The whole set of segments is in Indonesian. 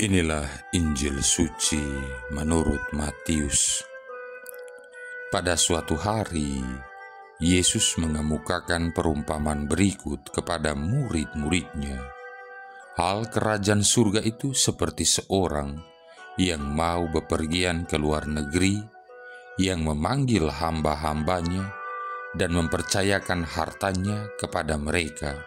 Inilah Injil suci menurut Matius. Pada suatu hari, Yesus mengemukakan perumpamaan berikut kepada murid-muridnya. Hal kerajaan surga itu seperti seorang yang mau bepergian ke luar negeri, yang memanggil hamba-hambanya dan mempercayakan hartanya kepada mereka.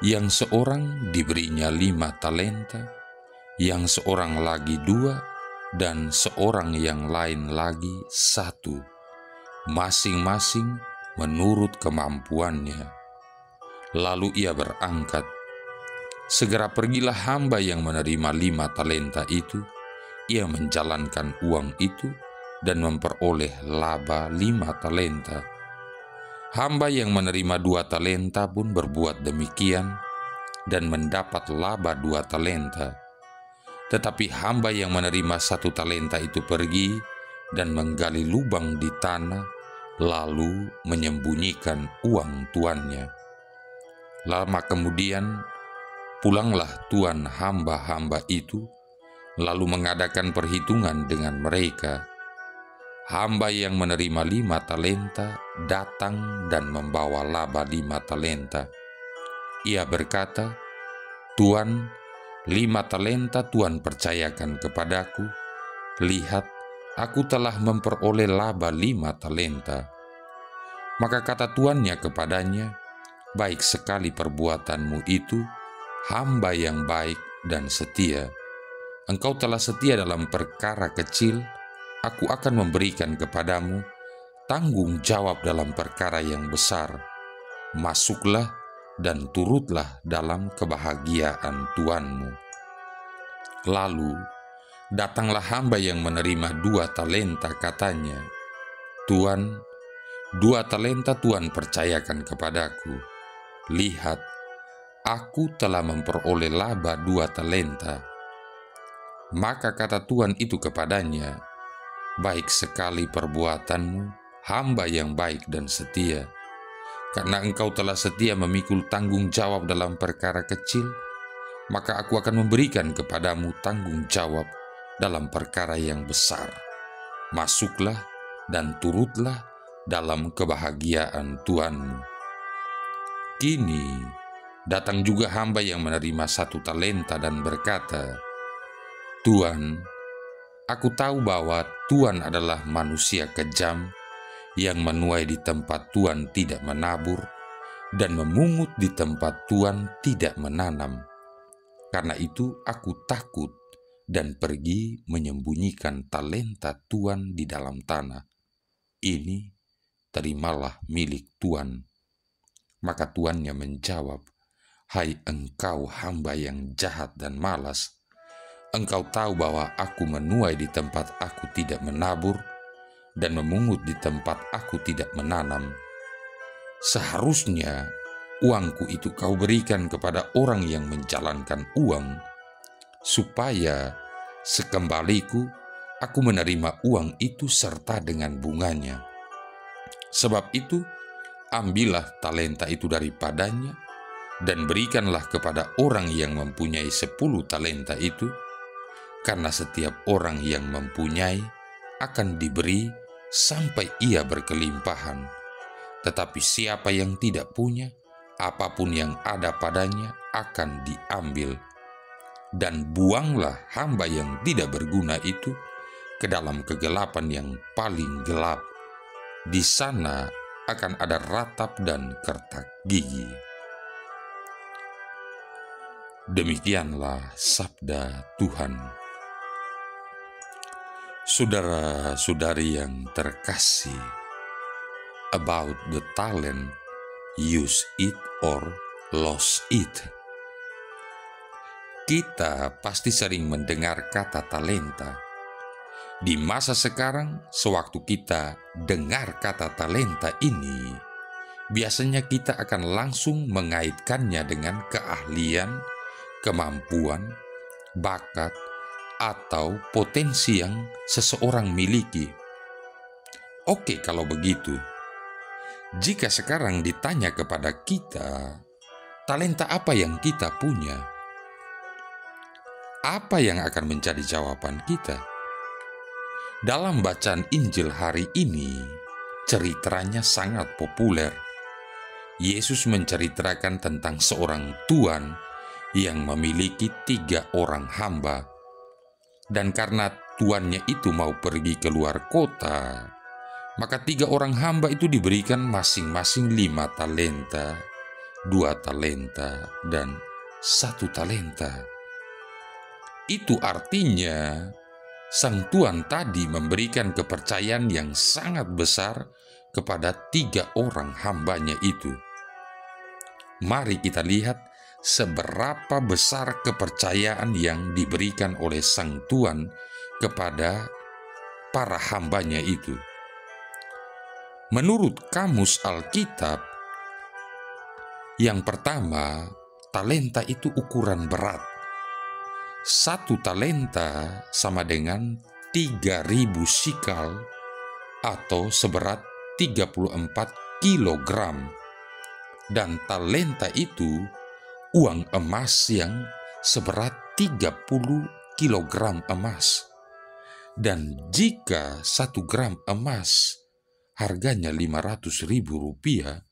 Yang seorang diberinya 5 talenta, yang seorang lagi 2, dan seorang yang lain lagi 1, masing-masing menurut kemampuannya. Lalu ia berangkat. Segera pergilah hamba yang menerima 5 talenta itu. Ia menjalankan uang itu dan memperoleh laba 5 talenta. Hamba yang menerima 2 talenta pun berbuat demikian dan mendapat laba 2 talenta. Tetapi hamba yang menerima 1 talenta itu pergi dan menggali lubang di tanah, lalu menyembunyikan uang tuannya. Lama kemudian, pulanglah tuan hamba-hamba itu, lalu mengadakan perhitungan dengan mereka. Hamba yang menerima 5 talenta datang dan membawa laba 5 talenta. Ia berkata, "Tuan, 5 talenta Tuan percayakan kepadaku. Lihat, aku telah memperoleh laba 5 talenta." Maka kata tuannya kepadanya, "Baik sekali perbuatanmu itu, hamba yang baik dan setia. Engkau telah setia dalam perkara kecil, aku akan memberikan kepadamu tanggung jawab dalam perkara yang besar. Masuklah dan turutlah dalam kebahagiaan tuanmu." Lalu datanglah hamba yang menerima 2 talenta, katanya, "Tuan, 2 talenta Tuan percayakan kepadaku. Lihat, aku telah memperoleh laba 2 talenta." Maka kata tuan itu kepadanya, "Baik sekali perbuatanmu, hamba yang baik dan setia. Karena engkau telah setia memikul tanggung jawab dalam perkara kecil, maka aku akan memberikan kepadamu tanggung jawab dalam perkara yang besar. Masuklah dan turutlah dalam kebahagiaan tuanmu." Kini datang juga hamba yang menerima 1 talenta dan berkata, "Tuan, aku tahu bahwa Tuan adalah manusia kejam yang menuai di tempat Tuan tidak menabur dan memungut di tempat Tuan tidak menanam. Karena itu aku takut dan pergi menyembunyikan talenta Tuan di dalam tanah. Ini terimalah milik Tuan." Maka tuannya menjawab, "Hai engkau hamba yang jahat dan malas, engkau tahu bahwa aku menuai di tempat aku tidak menabur dan memungut di tempat aku tidak menanam. Seharusnya uangku itu kau berikan kepada orang yang menjalankan uang, supaya sekembaliku aku menerima uang itu serta dengan bunganya. Sebab itu, ambillah talenta itu daripadanya dan berikanlah kepada orang yang mempunyai 10 talenta itu, karena setiap orang yang mempunyai akan diberi sampai ia berkelimpahan. Tetapi siapa yang tidak punya, apapun yang ada padanya akan diambil. Dan buanglah hamba yang tidak berguna itu ke dalam kegelapan yang paling gelap. Di sana akan ada ratap dan kertak gigi." Demikianlah sabda Tuhan. Saudara-saudari yang terkasih, about the talent, use it or lose it. Kita pasti sering mendengar kata talenta. Di masa sekarang, sewaktu kita dengar kata talenta ini, biasanya kita akan langsung mengaitkannya dengan keahlian, kemampuan, bakat, atau potensi yang seseorang miliki. Oke, kalau begitu, jika sekarang ditanya kepada kita, talenta apa yang kita punya? apa yang akan menjadi jawaban kita? Dalam bacaan Injil hari ini, ceritanya sangat populer. Yesus menceritakan tentang seorang tuan yang memiliki 3 orang hamba. Dan karena tuannya itu mau pergi keluar kota, maka 3 orang hamba itu diberikan masing-masing 5 talenta, 2 talenta, dan 1 talenta. Itu artinya sang tuan tadi memberikan kepercayaan yang sangat besar kepada 3 orang hambanya itu. Mari kita lihat seberapa besar kepercayaan yang diberikan oleh sang tuan kepada para hambanya itu. Menurut Kamus Alkitab, yang pertama, talenta itu ukuran berat. 1 talenta sama dengan 3.000 sikal atau seberat 34 kilogram. Dan talenta itu uang emas yang seberat 30 kilogram emas. Dan jika 1 gram emas harganya 500.000 rupiah,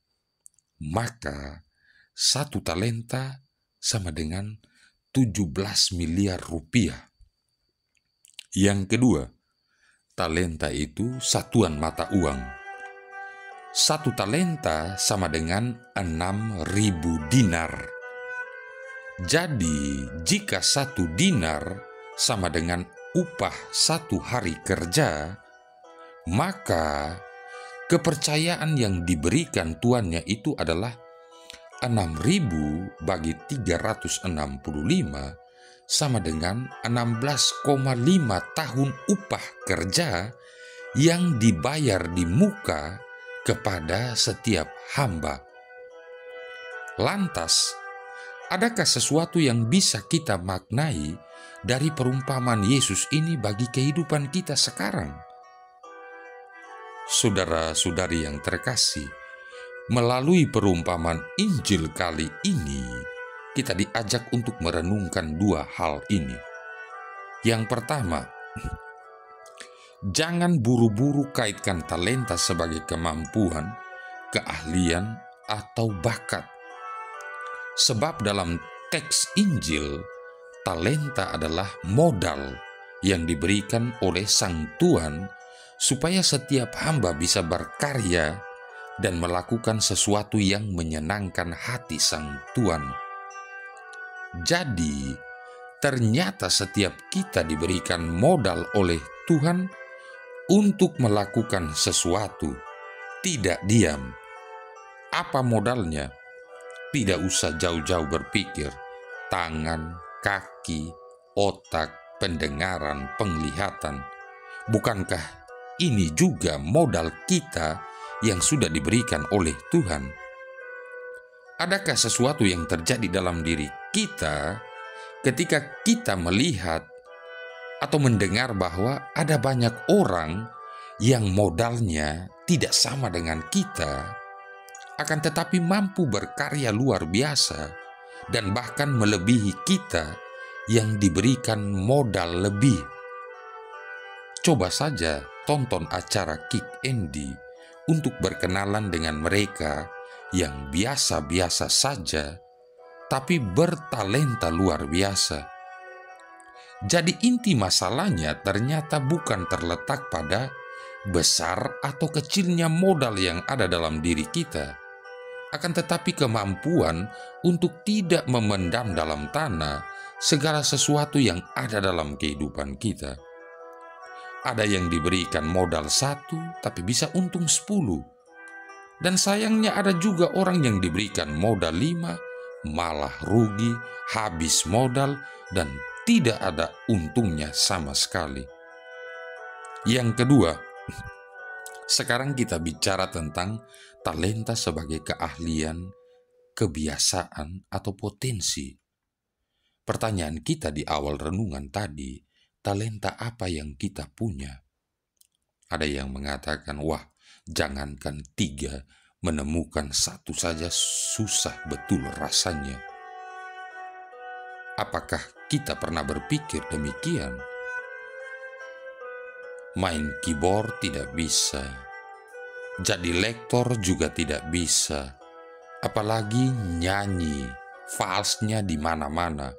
maka 1 talenta sama dengan 17 miliar rupiah. Yang kedua, talenta itu satuan mata uang. 1 talenta sama dengan 6.000 dinar. Jadi, jika 1 dinar sama dengan upah 1 hari kerja, maka kepercayaan yang diberikan tuannya itu adalah 6.000 bagi 365 sama dengan 16,5 tahun upah kerja yang dibayar di muka kepada setiap hamba. Lantas, adakah sesuatu yang bisa kita maknai dari perumpamaan Yesus ini bagi kehidupan kita sekarang? Saudara-saudari yang terkasih, melalui perumpamaan Injil kali ini, kita diajak untuk merenungkan 2 hal ini. Yang pertama, jangan buru-buru kaitkan talenta sebagai kemampuan, keahlian, atau bakat. Sebab dalam teks Injil, talenta adalah modal yang diberikan oleh sang tuan supaya setiap hamba bisa berkarya dan melakukan sesuatu yang menyenangkan hati sang tuan. Jadi, ternyata setiap kita diberikan modal oleh Tuhan untuk melakukan sesuatu, tidak diam. Apa modalnya? Tidak usah jauh-jauh berpikir. Tangan, kaki, otak, pendengaran, penglihatan. Bukankah ini juga modal kita yang sudah diberikan oleh Tuhan? Adakah sesuatu yang terjadi dalam diri kita ketika kita melihat atau mendengar bahwa ada banyak orang yang modalnya tidak sama dengan kita, akan tetapi mampu berkarya luar biasa dan bahkan melebihi kita yang diberikan modal lebih? Coba saja tonton acara Kick Andy untuk berkenalan dengan mereka yang biasa-biasa saja, tapi bertalenta luar biasa. Jadi inti masalahnya ternyata bukan terletak pada besar atau kecilnya modal yang ada dalam diri kita, akan tetapi kemampuan untuk tidak memendam dalam tanah segala sesuatu yang ada dalam kehidupan kita. Ada yang diberikan modal 1 tapi bisa untung 10. Dan sayangnya ada juga orang yang diberikan modal 5, malah rugi, habis modal, dan tidak ada untungnya sama sekali. Yang kedua, sekarang kita bicara tentang talenta sebagai keahlian, kebiasaan, atau potensi. Pertanyaan kita di awal renungan tadi, talenta apa yang kita punya? Ada yang mengatakan, wah, jangankan 3, menemukan 1 saja susah betul rasanya. Apakah kita pernah berpikir demikian? Main keyboard tidak bisa, jadi lektor juga tidak bisa, apalagi nyanyi, falsnya di mana-mana.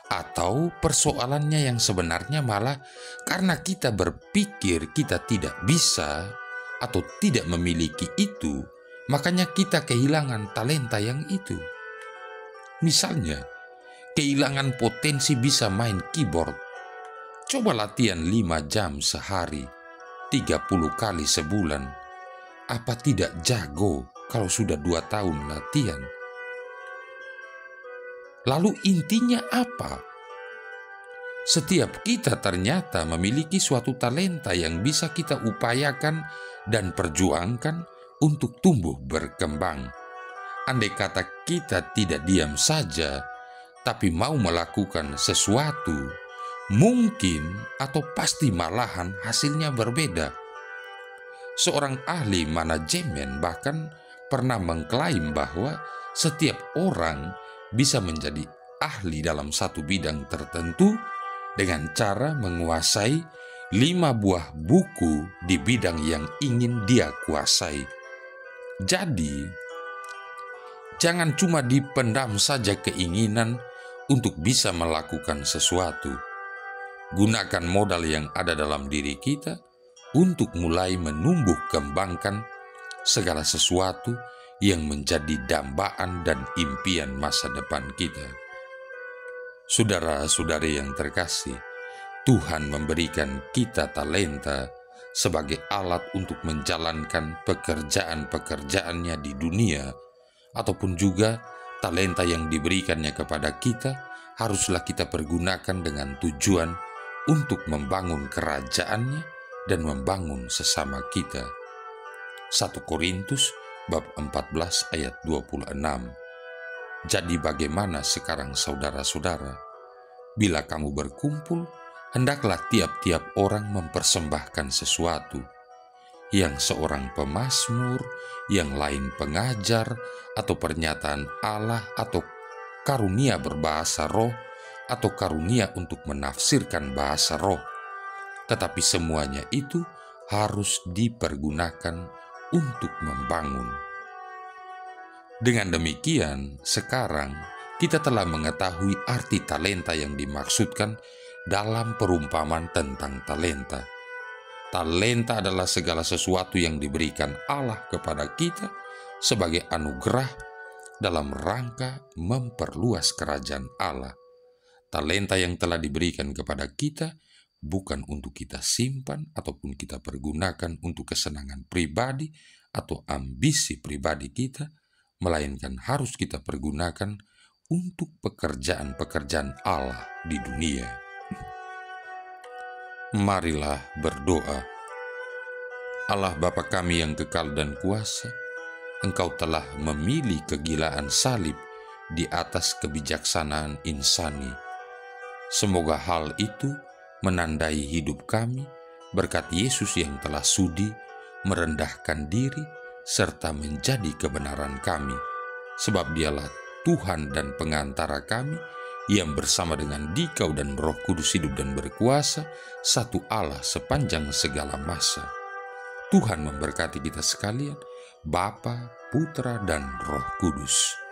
Atau persoalannya yang sebenarnya malah karena kita berpikir kita tidak bisa atau tidak memiliki itu, makanya kita kehilangan talenta yang itu. Misalnya, kehilangan potensi bisa main keyboard. Coba latihan 5 jam sehari, 30 kali sebulan. Apa tidak jago kalau sudah 2 tahun latihan? Lalu intinya apa? Setiap kita ternyata memiliki suatu talenta yang bisa kita upayakan dan perjuangkan untuk tumbuh berkembang. Andai kata kita tidak diam saja, tapi mau melakukan sesuatu, mungkin atau pasti malahan hasilnya berbeda. Seorang ahli manajemen bahkan pernah mengklaim bahwa setiap orang bisa menjadi ahli dalam satu bidang tertentu dengan cara menguasai 5 buah buku di bidang yang ingin dia kuasai. Jadi, jangan cuma dipendam saja keinginan untuk bisa melakukan sesuatu. Gunakan modal yang ada dalam diri kita untuk mulai menumbuh kembangkan segala sesuatu yang menjadi dambaan dan impian masa depan kita. Saudara-saudari yang terkasih, Tuhan memberikan kita talenta sebagai alat untuk menjalankan pekerjaan-pekerjaannya di dunia, ataupun juga talenta yang diberikannya kepada kita haruslah kita pergunakan dengan tujuan untuk membangun kerajaannya dan membangun sesama kita. 1 Korintus bab 14 ayat 26. Jadi bagaimana sekarang saudara-saudara? Bila kamu berkumpul, hendaklah tiap-tiap orang mempersembahkan sesuatu. Yang seorang pemazmur, yang lain pengajar, atau pernyataan Allah, atau karunia berbahasa roh, atau karunia untuk menafsirkan bahasa roh. Tetapi semuanya itu harus dipergunakan untuk membangun. Dengan demikian, sekarang kita telah mengetahui arti talenta yang dimaksudkan dalam perumpamaan tentang talenta. Talenta adalah segala sesuatu yang diberikan Allah kepada kita sebagai anugerah dalam rangka memperluas kerajaan Allah. Talenta yang telah diberikan kepada kita bukan untuk kita simpan ataupun kita pergunakan untuk kesenangan pribadi atau ambisi pribadi kita, melainkan harus kita pergunakan untuk pekerjaan-pekerjaan Allah di dunia. Marilah berdoa. Allah Bapa kami yang kekal dan kuasa, Engkau telah memilih kegilaan salib di atas kebijaksanaan insani. Semoga hal itu menandai hidup kami berkat Yesus yang telah sudi merendahkan diri serta menjadi kebenaran kami, sebab Dialah Tuhan dan pengantara kami yang bersama dengan Dikau dan Roh Kudus hidup dan berkuasa, satu Allah sepanjang segala masa. Tuhan memberkati kita sekalian, Bapa, Putra, dan Roh Kudus.